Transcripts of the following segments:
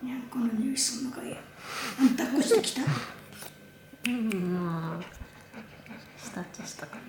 にゃんこの匂いするのかい。あんたっこしてきた。まあしたっちゃしたかな。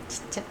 ちっちゃ。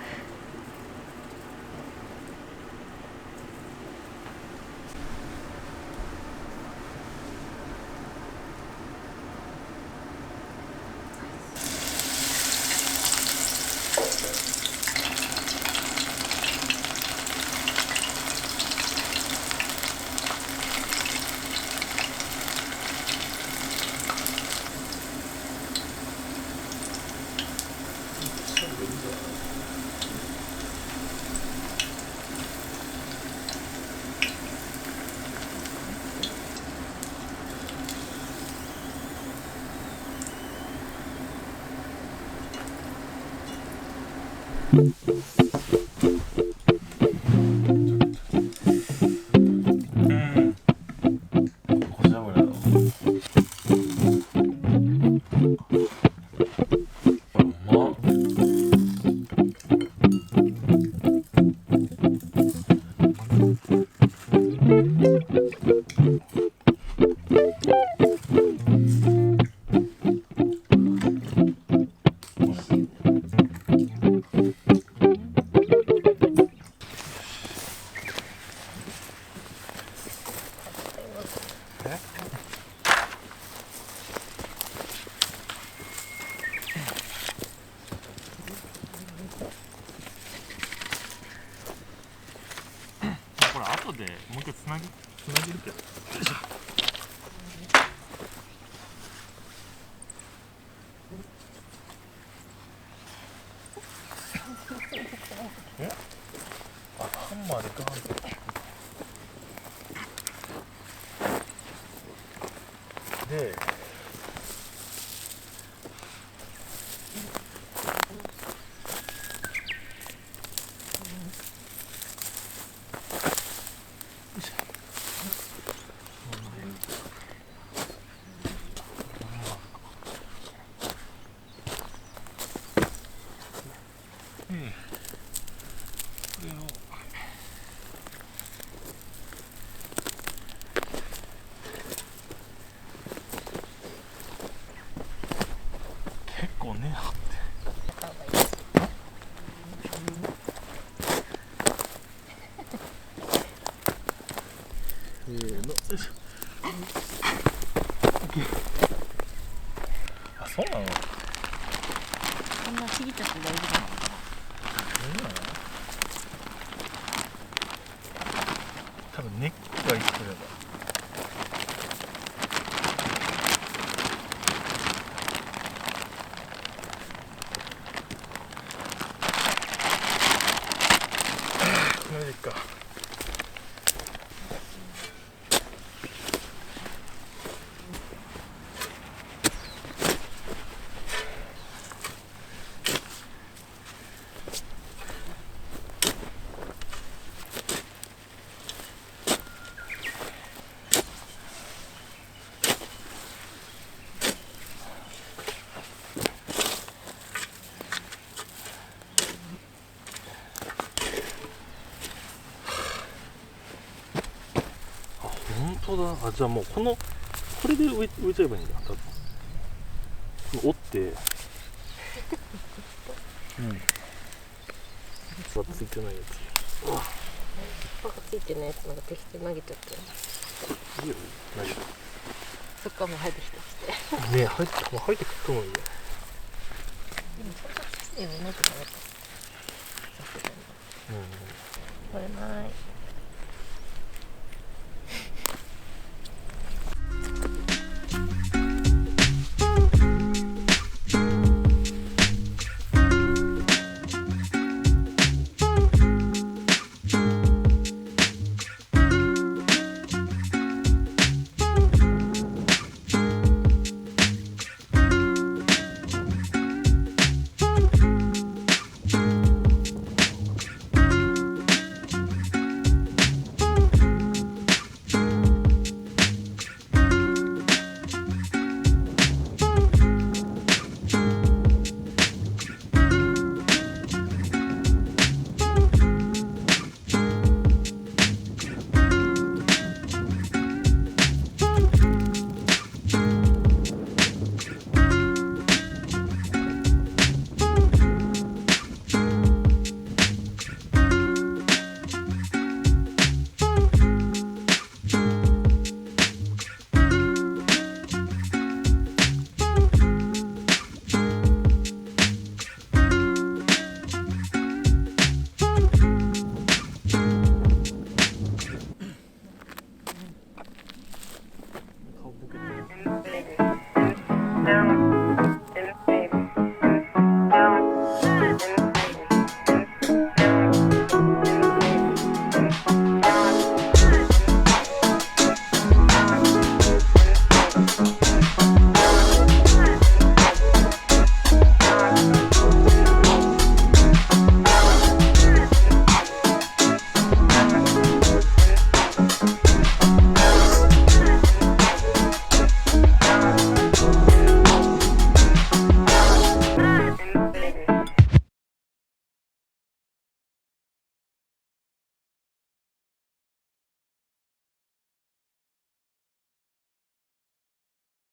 後でもう一回つなげるけど。よいしょ。え？あ、ハンマーでガーンと。で。結構ね張って。よいしょ。あ、そうなの？こんなちぎっちゃって大丈夫なのかな。多分根っこが生きてれば。これでいいか。本当だ。あ、じゃあもうこれで植えちゃえばいいんだ。多分折ってうん葉ついてないやつ。葉がついてないやつなんか適当に投げちゃっていいよ、投げて。そっからもう生えてきたしてねえ、入ってくると思うよ。でもそんなきついものとかやっぱうん。取れない。